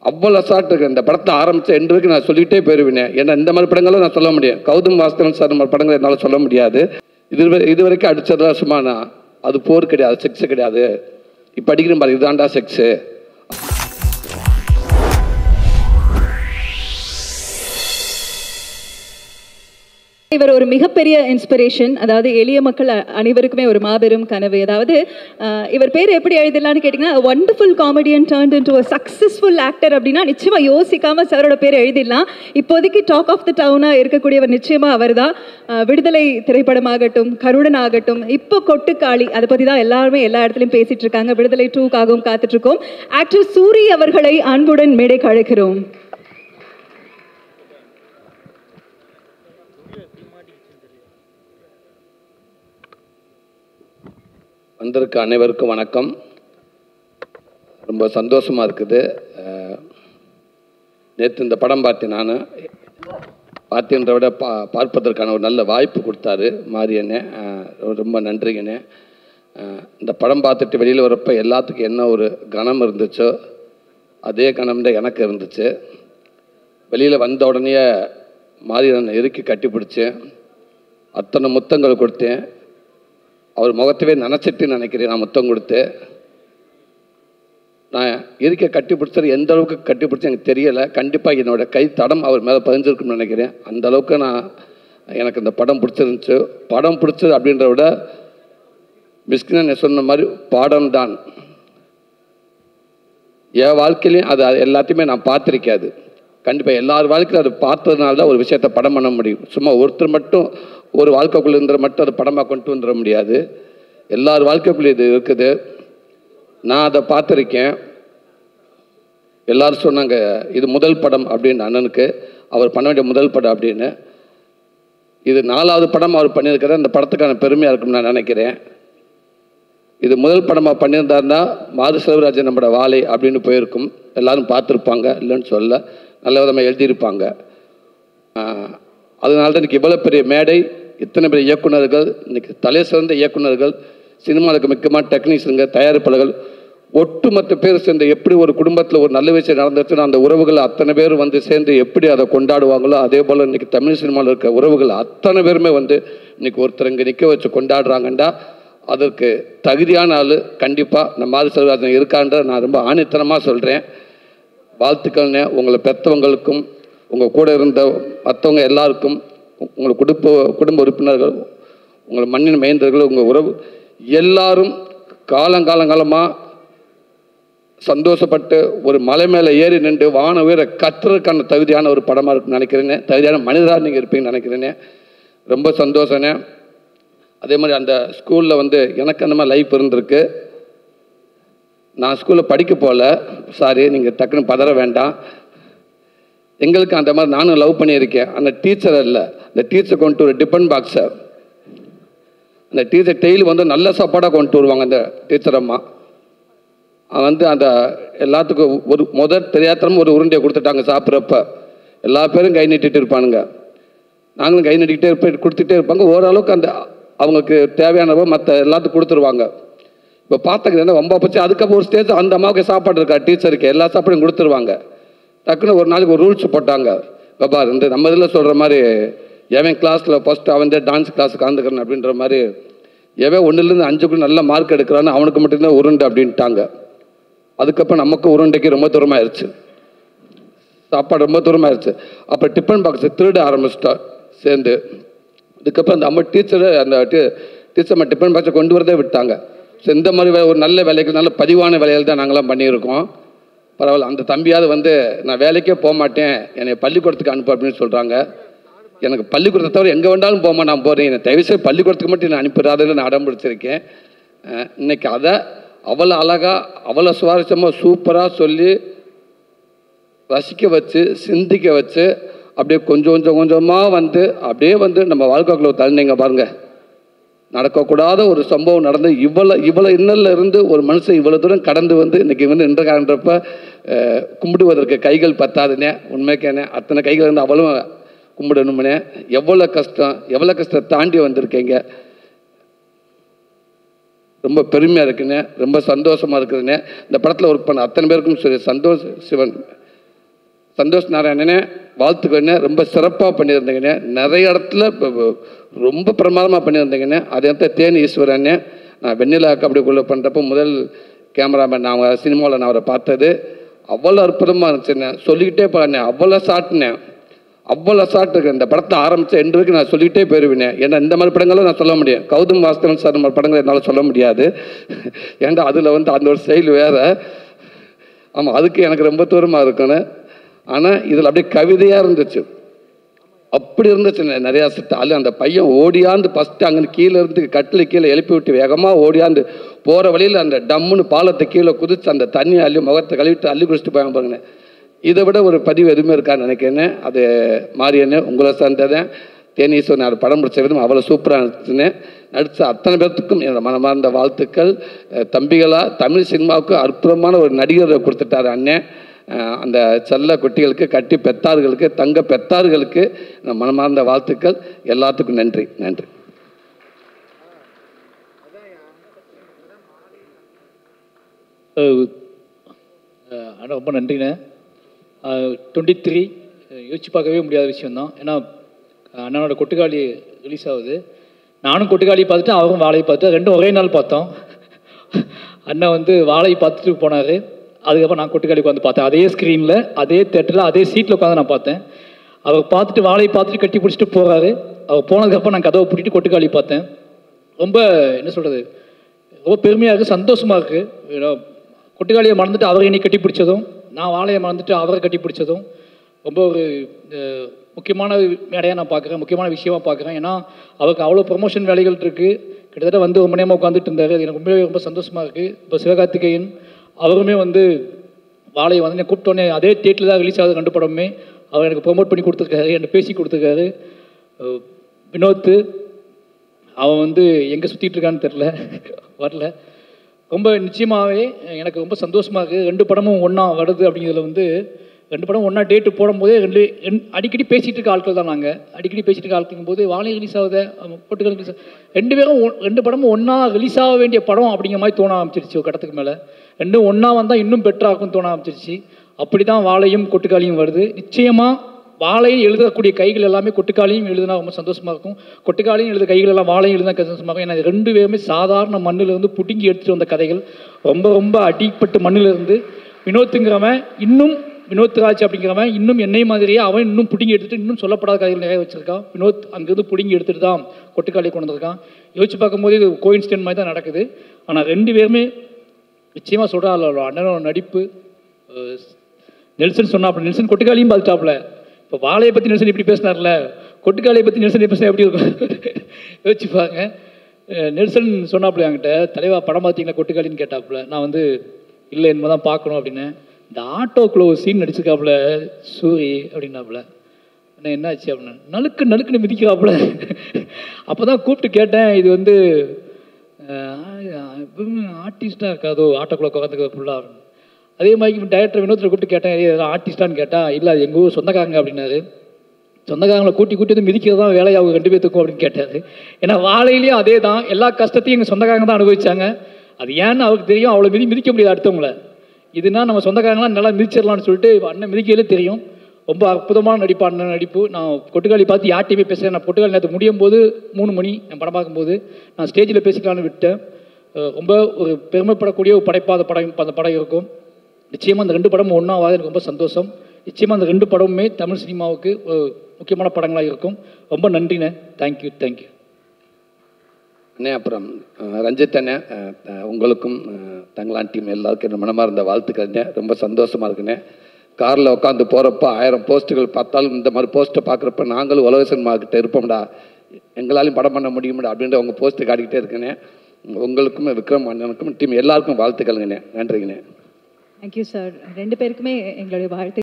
அவ்வளோ அசால்ட் இருக்கு. இந்த படத்தை ஆரம்பித்த எண்டு வரைக்கும் நான் சொல்லிகிட்டே போயிடுவேன். ஏன்னா இந்த மாதிரி படங்களும் நான் சொல்ல முடியும். கௌதம் வாசுதேவன் சார் மாதிரி படங்கள் என்னால் சொல்ல முடியாது. இது வரைக்கும் அடித்ததெல்லாம் சும்மா நான் அது போர் கிடையாது, செக்ஸு கிடையாது. இப்போ அடிக்கிற மாதிரி இதுதான்டா செக்ஸு. இவர் ஒரு மிகப்பெரிய இன்ஸ்பிரேஷன். அதாவது எளிய மக்கள் அனைவருக்குமே ஒரு மாபெரும் கனவு. அதாவது இவர் பேர் எப்படி எழுதலான்னு கேட்டிங்கன்னா, wonderful comedian turned into a successful actor அப்படின்னா நிச்சயமாக யோசிக்காமல் சாரோட பேர் எழுதிடலாம். இப்போதைக்கு டாக் ஆஃப் த டவுனாக இருக்கக்கூடியவர் நிச்சயமாக அவர் தான். விடுதலை திரைப்படமாகட்டும், கருடன் ஆகட்டும், இப்போ கொட்டுக்காளி, அதை பற்றி தான் எல்லாருமே எல்லா இடத்துலையும் பேசிகிட்டு இருக்காங்க. விடுதலை 2க்காகவும் காத்துட்ருக்கோம். ஆக்டர் சூரி அவர்களை அன்புடன் மேடைக்கு அழைக்கிறோம். வந்திருக்க அனைவருக்கும் வணக்கம். ரொம்ப சந்தோஷமாக இருக்குது. நேற்று இந்த படம் பார்த்தேன். நான் பார்த்தேன்றத விட பார்ப்பதற்கான ஒரு நல்ல வாய்ப்பு கொடுத்தாரு மாரியண்ணே. ரொம்ப நன்றிங்கண்ணே. இந்த படம் பார்த்துட்டு வெளியில் வரப்போ எல்லாத்துக்கும் என்ன ஒரு கணம் இருந்துச்சோ அதே கணம் தான் எனக்கு இருந்துச்சு. வெளியில் வந்த உடனே மாரியண்ணனை இறுக்கி கட்டி பிடிச்சேன். அத்தனை முத்தங்கள் கொடுத்தேன். அவர் முகத்தவே நினச்சிட்டு நினைக்கிறேன் நான் முத்தம் கொடுத்து. நான் இருக்க கட்டி பிடிச்சது எந்த அளவுக்கு கட்டி பிடிச்சி எனக்கு தெரியலை. கண்டிப்பாக என்னோடய கை தடம் அவர் மேலே பதிஞ்சிருக்குன்னு நினைக்கிறேன். அந்த அளவுக்கு எனக்கு இந்த படம் பிடிச்சிருந்துச்சு. படம் பிடிச்சது அப்படின்றத விட மிஸ்கின் சொன்ன மாதிரி பாடம் தான். என் வாழ்க்கையிலையும் அது எல்லாத்தையுமே நான் பார்த்துருக்காது. கண்டிப்பாக எல்லார் வாழ்க்கையில் அது பார்த்ததுனால தான் ஒரு விஷயத்தை படம் பண்ண முடியும். சும்மா ஒருத்தர் மட்டும் ஒரு வாழ்க்கைக்குள்ளே இருந்த மட்டும் அது படமாக கொண்டு வந்துட முடியாது. எல்லார் வாழ்க்கைக்குள்ளே இது இருக்குது. நான் அதை பார்த்துருக்கேன். எல்லோரும் சொன்னாங்க இது முதல் படம் அப்படின்னு. அண்ணனுக்கு அவர் பண்ண வேண்டிய முதல் படம் அப்படின்னு. இது 4வது படம் அவர் பண்ணியிருக்கிற அந்த படத்துக்கான பெருமையாக இருக்கும்னு நான் நினைக்கிறேன். இது முதல் படமாக பண்ணியிருந்தாருன்னா மாது செல்வராஜன் நம்மளோட வாழை அப்படின்னு போயிருக்கும். எல்லோரும் பார்த்துருப்பாங்க, இல்லைன்னு சொல்ல நல்ல விதமாக எழுதியிருப்பாங்க. அதனால தான் இன்றைக்கி இவ்வளோ பெரிய மேடை, இத்தனை பெரிய இயக்குநர்கள், இன்றைக்கி தலை சிறந்த இயக்குநர்கள், சினிமாவுக்கு முக்கியமாக டெக்னீஷியனுங்க, தயாரிப்பாளர்கள், ஒட்டுமொத்த பேர் சேர்ந்து எப்படி ஒரு குடும்பத்தில் ஒரு நல்ல விஷயம் நடந்துச்சுன்னா அந்த உறவுகள் அத்தனை பேர் வந்து சேர்ந்து எப்படி அதை கொண்டாடுவாங்களோ அதே போல் இன்றைக்கி தமிழ் சினிமாவில் இருக்க உறவுகள் அத்தனை பேருமே வந்து இன்றைக்கி ஒருத்தர் இங்கே நிற்க வச்சு கொண்டாடுறாங்கண்டா அதற்கு தகுதியான ஆள் கண்டிப்பாக நம்ம மாது செல்வராஜன் இருக்கான்ற நான் ரொம்ப ஆணித்தனமாக சொல்கிறேன். வாழ்த்துக்கள்னே உங்களை பெற்றவங்களுக்கும் உங்கள் கூட இருந்த மற்றவங்க எல்லாருக்கும், உங்கள் குடும்ப உறுப்பினர்கள், உங்கள் மண்ணின் மைந்தர்கள், உங்கள் உறவு எல்லாரும் காலங்காலமாக சந்தோஷப்பட்டு ஒரு மலை மேலே ஏறி நின்று வான உயர கத்துறதுக்கான தகுதியான ஒரு படமாக இருக்குன்னு நினைக்கிறேனே. தகுதியான மனிதராக நீங்கள் இருப்பீங்கன்னு நினைக்கிறேனே. ரொம்ப சந்தோஷனே. அதே மாதிரி அந்த ஸ்கூலில் வந்து எனக்கு அந்த மாதிரி லைஃப் இருந்திருக்கு. நான் ஸ்கூலில் படிக்க போகல, சாரி, நீங்கள் டக்குன்னு பதற வேண்டாம். எங்களுக்கு அந்த மாதிரி நானும் லவ் பண்ணியிருக்கேன். அந்த டீச்சர் இல்லை, அந்த டீச்சர் கொண்டு ஒரு டிஃபன் பாக்ஸை, அந்த டீச்சர் டெய்லி வந்து நல்ல சாப்பாடாக கொண்டு வருவாங்க. அந்த டீச்சர் அம்மா வந்து அந்த எல்லாத்துக்கும் ஒரு தெரியாதனமும் ஒரு உருண்டையை கொடுத்துட்டாங்க. சாப்பிட்றப்ப எல்லா பேரும் கை நீட்டிகிட்டு இருப்பானுங்க. நாங்களும் கை நீட்டிக்கிட்டே கொடுத்துட்டே இருப்பாங்க. ஓரளவுக்கு அந்த அவங்களுக்கு தேவையானவோ மற்ற எல்லாத்துக்கும் கொடுத்துருவாங்க. இப்போ பார்த்துக்கிறேன் ரொம்ப போச்சு. அதுக்கப்புறம் ஒரு ஸ்டேஜ் அந்த அம்மாவுக்கு சாப்பாடு இருக்கா, டீச்சருக்கு எல்லா சாப்பாடும் கொடுத்துருவாங்க. டக்குன்னு ஒரு நாளைக்கு ஒரு ரூல்ஸ் போட்டாங்க. பார் இந்த நம்ம இதில் சொல்கிற மாதிரி எவன் கிளாஸில் ஃபஸ்ட்டு அவன் டான்ஸ் கிளாஸுக்கு கலந்துக்கிறேன் அப்படின்ற மாதிரி எவன் 1லேருந்து 5க்குள்ள நல்ல மார்க் எடுக்கிறான்னு அவனுக்கு மட்டும்தான் உருண்டை அப்படின்ட்டாங்க. அதுக்கப்புறம் நமக்கு உருண்டைக்கு ரொம்ப தூரமாகிடுச்சு, சாப்பாடு ரொம்ப தூரமாகிடுச்சு. அப்போ டிஃபன் பாக்ஸை திருட ஆரம்பிச்சிட்டா சேர்ந்து. அதுக்கப்புறம் அந்த அம்மா அந்த டீச்சர் டிஃபன் பாக்ஸை கொண்டு வரதே விட்டாங்க. ஸோ இந்த மாதிரி ஒரு நல்ல வேலைகள், நல்ல பதிவான வேலைகள் தான் நாங்களாம் பண்ணியிருக்கோம். பரவாயில்ல. அந்த தம்பியாவது வந்து நான் வேலைக்கே போக மாட்டேன், என்னை பள்ளிக்கூடத்துக்கு அனுப்பு அப்படின்னு சொல்கிறாங்க. எனக்கு பள்ளிக்கூடத்தை தவிர எங்கே வேண்டாலும் போமா, நான் போகிறேன், என்னை தயவுசெய்து பள்ளிக்கூடத்துக்கு மட்டும் நான் அனுப்பிடாதுன்னு நான் அடம் பிடிச்சிருக்கேன். இன்றைக்கி அதை அவ்வளோ அழகாக, அவ்வளோ சுவாரஸ்யமாக, சூப்பராக சொல்லி ரசிக்க வச்சு, சிந்திக்க வச்சு, அப்படியே கொஞ்சமாக வந்து அப்படியே வந்து நம்ம வாழ்க்கைக்குள்ள தள்ளினீங்க பாருங்கள். நடக்கக்கூடாத ஒரு சம்பவம் நடந்து இவ்வளோ இன்னல்ல இருந்து ஒரு மனுஷன் இவ்வளோ தூரம் கடந்து வந்து இன்றைக்கி வந்து நின்றக்காரன்றப்ப கும்பிடுவதற்கு கைகள் பத்தாதுனே. உண்மைக்கேனே அத்தனை கைகள் இருந்து அவ்வளோ கும்பிடணும்னே. எவ்வளோ கஷ்டம் தாண்டி வந்திருக்கீங்க. ரொம்ப பெருமையாக இருக்குண்ணே, ரொம்ப சந்தோஷமாக இருக்குதுண்ணே. இந்த படத்தில் ஒர்க் பண்ண அத்தனை பேருக்கும் சரி, சந்தோஷ் சிவன் சந்தோஷ் நாராயணனே வாழ்த்துக்கண்ணே, ரொம்ப சிறப்பாக பண்ணியிருந்தீங்கண்ணே. நிறைய இடத்துல ரொம்ப பிரமாதமாக பண்ணியிருந்தீங்கண்ணே. அதே இடத்துல தேனி ஈஸ்வரண்ணே, நான் வெண்ணிலாக்கு அப்படிக்குள்ளே பண்ணுறப்போ முதல் கேமராமேன் நான் சினிமாவில் நான் அவரை பார்த்தது அவ்வளோ அற்புதமாக இருந்துச்சுண்ணே. சொல்லிக்கிட்டே போகிறேண்ணே, அவ்வளோ ஷாட்டுனேன், அவ்வளோ ஷாட் இருக்கு. இந்த படத்தை ஆரம்பித்த எண்டு வரைக்கும் நான் சொல்லிக்கிட்டே போயிடுவேன். ஏன்னா இந்த மாதிரி படங்களும் நான் சொல்ல முடியும். கௌதம் வாசுதேவன் சார் மாதிரி படங்களை என்னால் சொல்ல முடியாது. ஏன்னா அதில் வந்து அந்த ஒரு ஸ்டைல் வேறு. ஆமாம், அதுக்கு எனக்கு ரொம்ப தூரமாக இருக்கணும். ஆனால் இதில் அப்படியே கவிதையாக இருந்துச்சு, அப்படி இருந்துச்சு நிறையா செட்டு. அதில் அந்த பையன் ஓடியாந்து ஃபஸ்ட்டு அங்கே கீழே இருந்து கட்டில் கீழே எழுப்பி விட்டு வேகமாக ஓடியாந்து போகிற வழியில் அந்த டம்முன்னு பாலத்தை கீழே குதிச்சு அந்த தண்ணி அள்ளி முகத்தை கழுவிட்டு அள்ளி குடிச்சிட்டு போய் பாருங்கண்ணே. இதை விட ஒரு பதிவு எதுவுமே இருக்கான்னு நினைக்கிறேன். அது மாரியண்ணே உங்களை சார்ந்ததேன். தேனீஸ்வரன் நான் படம் பிடிச்ச விதம் அவ்வளோ சூப்பராக இருந்துச்சுன்னு. நடித்த அத்தனை பேர்த்துக்கும் என்னோட மனமார்ந்த வாழ்த்துக்கள். தம்பிகளா தமிழ் சினிமாவுக்கு அற்புதமான ஒரு நடிகரை கொடுத்துட்டார் அண்ணன். அந்த செல்ல குட்டிகளுக்கு, கட்டி பெத்தார்களுக்கு, தங்க பெத்தார்களுக்கு மனமார்ந்த வாழ்த்துக்கள். எல்லாத்துக்கும் நன்றி. நன்றி. ரொம்ப நன்றிண்ணே. 23 யோசிச்சு பார்க்கவே முடியாத விஷயந்தான். ஏன்னா அண்ணனோட கொட்டுக்காளி ரிலீஸ் ஆகுது. நானும் கொட்டுக்காளி பார்த்துட்டு அவரும் வாழையை பார்த்து ரெண்டும் ஒரே நாள் பார்த்தோம். அண்ணன் வந்து வாழையை பார்த்துட்டு போனார். அதுக்கப்புறம் நான் கொட்டுக்காளி உட்காந்து பார்த்தேன். அதே ஸ்க்ரீனில், அதே தேட்டரில், அதே சீட்டில் உட்காந்து நான் பார்த்தேன். அவர் பார்த்துட்டு வாழையை பார்த்துட்டு கட்டி பிடிச்சிட்டு போகிறாரு. அவர் போனதுக்கப்புறம் நான் கதவை பூட்டிட்டு கொட்டுக்காளி பார்த்தேன். ரொம்ப என்ன சொல்கிறது, ரொம்ப பெருமையாக இருக்குது, சந்தோஷமாக இருக்குது. கொட்டுக்காளியை மறந்துட்டு அவரை என்னை கட்டி பிடிச்சதும், நான் வாழையை மறந்துட்டு அவரை கட்டி பிடிச்சதும் ரொம்ப ஒரு முக்கியமான மேடையாக நான் பார்க்குறேன், முக்கியமான விஷயமாக பார்க்குறேன். ஏன்னா அவருக்கு அவ்வளோ ப்ரொமோஷன் வேலைகள் இருக்குது. கிட்டத்தட்ட வந்து ரொம்ப நேரமாக உட்காந்துட்டு இருந்தார். அது எனக்கு ரொம்பவே ரொம்ப சந்தோஷமாக இருக்குது. இப்போ சிவகார்த்திகேயன் அவருமே வந்து வாழையை வந்து என்னை கூப்பிட்டோன்னே அதே தேட்டரில் தான் ரிலீஸ் ஆகுது 2 படமுமே. அவர் எனக்கு ப்ரொமோட் பண்ணி கொடுத்துருக்காரு, என்னை பேசி கொடுத்துருக்காரு. வினோத் அவன் வந்து எங்கே சுற்றிட்டு இருக்கான்னு தெரில, வரல. ரொம்ப நிச்சயமாகவே எனக்கு ரொம்ப சந்தோஷமாக இருக்குது. 2 படமும் ஒன்றா வருது அப்படிங்கிறதுல வந்து 2 படம் ஒன்றா டேட்டு போடும்போதே அடிக்கடி பேசிகிட்டு இருக்க ஆட்கள் தான். நாங்கள் அடிக்கடி பேசிகிட்டு இருக்க ஆட்கள் போது வாழை ரிலீஸ் ஆகுது, பொட்டுக்கள் ரிலீஸ் ஆகுது, 2 பேரும் 2 படமும் ஒன்றா ரிலீஸ் ஆக வேண்டிய படம் அப்படிங்கிற மாதிரி தோண ஆரம்பிச்சிருச்சு. ஒரு கட்டத்துக்கு மேலே 2 ஒன்றா வந்தால் இன்னும் பெட்டராக இருக்கும்னு தோண ஆரம்பிச்சிருச்சு. அப்படி தான் வாழையும் கொட்டுக்காளியும் வருது. நிச்சயமாக வாழையும் எழுதக்கூடிய கைகள் எல்லாமே கொட்டுக்காளியும் எழுதுனா ரொம்ப சந்தோஷமாக இருக்கும். கொட்டுக்காளியும் எழுத கைகள் எல்லாம் வாழையும் எழுதுனா சந்தோஷமாக இருக்கும். ஏன்னா 2 பேருமே சாதாரண மண்ணிலிருந்து புடுங்கி எடுத்துகிட்டு வந்த கதைகள். ரொம்ப ரொம்ப அடிப்பட்டு மண்ணிலிருந்து வினோத்துங்கிறவன் இன்னும் வினோத்ராஜ் அப்படிங்கிறவன் இன்னும் என்னை மாதிரியே அவன் இன்னும் பிடிங்கி எடுத்துகிட்டு இன்னும் சொல்லப்படாத கதைகள் நிறைய வச்சுருக்கான். வினோத் அங்கேருந்து பிடிங்கி எடுத்துகிட்டு தான் கொட்டுக்காளியை கொண்டு வந்திருக்கான். யோசிச்சு பார்க்கும்போது இது கோயின்சிடென்ட் மாதிரி தான் நடக்குது. ஆனால் 2 பேருமே நிச்சயமாக சொல்கிறாள் அண்ணனோட நடிப்பு. நெல்சன் சொன்னாப்புல, நெல்சன் கொட்டுக்காளியும் பார்த்துட்டாப்புல. இப்போ வாழையை பற்றி நெல்சன் இப்படி பேசினார்ல, கொட்டுக்காளியை பற்றி நெல்சன் பேசினா எப்படி இருக்கும் யோசிச்சு பாருங்க. நெல்சன் சொன்னாப்புல என்கிட்ட, தலைவா படம் பார்த்தீங்களா கொட்டுக்காளின்னு கேட்டாப்புல. நான் வந்து இல்லை இனிமே தான் பார்க்கணும் அப்படின்னு. இந்த ஆட்டோக்குள்ள ஒரு சீன் நடிச்சிருக்காப்புல சூரி அப்படின்னாப்புல. என்ன ஆச்சு அப்படின்னா நலுக்குன்னு மிதிக்கிறாப்புல. அப்போ தான் கூப்பிட்டு கேட்டேன், இது வந்து ஆர்டிஸ்டாக இருக்காதோ ஆட்டோக்குள்ள உட்காந்துக்க ஃபுல்லாக அப்படின்னு. அதே மாதிரி டைரக்டர் வினோத்தில் கூப்பிட்டு கேட்டேன், ஆர்டிஸ்டான்னு கேட்டால் இல்லை அது எங்கள் ஊர் சொந்தக்காரங்க அப்படின்னாரு. சொந்தக்காரங்களை கூட்டி வந்து மிதிக்கிறது தான் வேலையை அவங்க 2 பேத்துக்கும் அப்படின்னு கேட்டார். ஏன்னா வாழையிலையும் அதே தான், எல்லா கஷ்டத்தையும் எங்கள் சொந்தக்காரங்க தான் அனுபவிச்சாங்க. அது ஏன்னு அவருக்கு தெரியும். அவ்வளோ மிதிக்க முடியாது அடுத்தவங்கள. இதுனா நம்ம சொந்தக்காரங்களாம் நல்லா மிதிச்சிடலான்னு சொல்லிட்டு அண்ணன் மிதிக்கையிலே தெரியும். ரொம்ப அற்புதமான நடிப்பு அண்ணன் நடிப்பு. நான் கொட்டுக்காளி பார்த்து யார்ட்டையுமே பேசுகிறேன். நான் கொட்டுக்காளி நேற்று முடியும் போது 3 மணி நான் படம் பார்க்கும்போது நான் ஸ்டேஜில் பேசிக்கலான்னு விட்டேன். ரொம்ப ஒரு பெருமைப்படக்கூடிய ஒரு படைப்பாக அந்த படம் இருக்கும். நிச்சயமாக அந்த 2 படமும் ஒன்றாவது எனக்கு ரொம்ப சந்தோஷம். நிச்சயமாக அந்த 2 படமுமே தமிழ் சினிமாவுக்கு ஒரு முக்கியமான படங்களாக இருக்கும். ரொம்ப நன்றிண்ணே. தேங்க்யூ. அண்ணே அப்புறம் ரஞ்சித் அண்ணே, உங்களுக்கும் தங்களான் டீம் எல்லாருக்கும் என்ன மனமார்ந்த வாழ்த்துக்கண்ணே. ரொம்ப சந்தோஷமாக இருக்குண்ணே. காரில் உட்காந்து போகிறப்ப 1000 போஸ்ட்டுகள் பார்த்தாலும் இந்த மாதிரி போஸ்ட்டை பார்க்குறப்ப நாங்களும் உலக சினிமாக்கிட்ட இருப்போம்டா, எங்களாலையும் படம் பண்ண முடியும்டா அப்படின்ற உங்கள் போஸ்ட்டு காட்டிக்கிட்டே இருக்குண்ணே. உங்களுக்கும் விக்ரம் அண்ணனுக்கும் டீம் எல்லாருக்கும் வாழ்த்துக்கள்ங்கண்ணே. நன்றிங்கண்ணே. Thank you sir. 2 பேருக்குமே எங்களுடைய வாழ்த்து.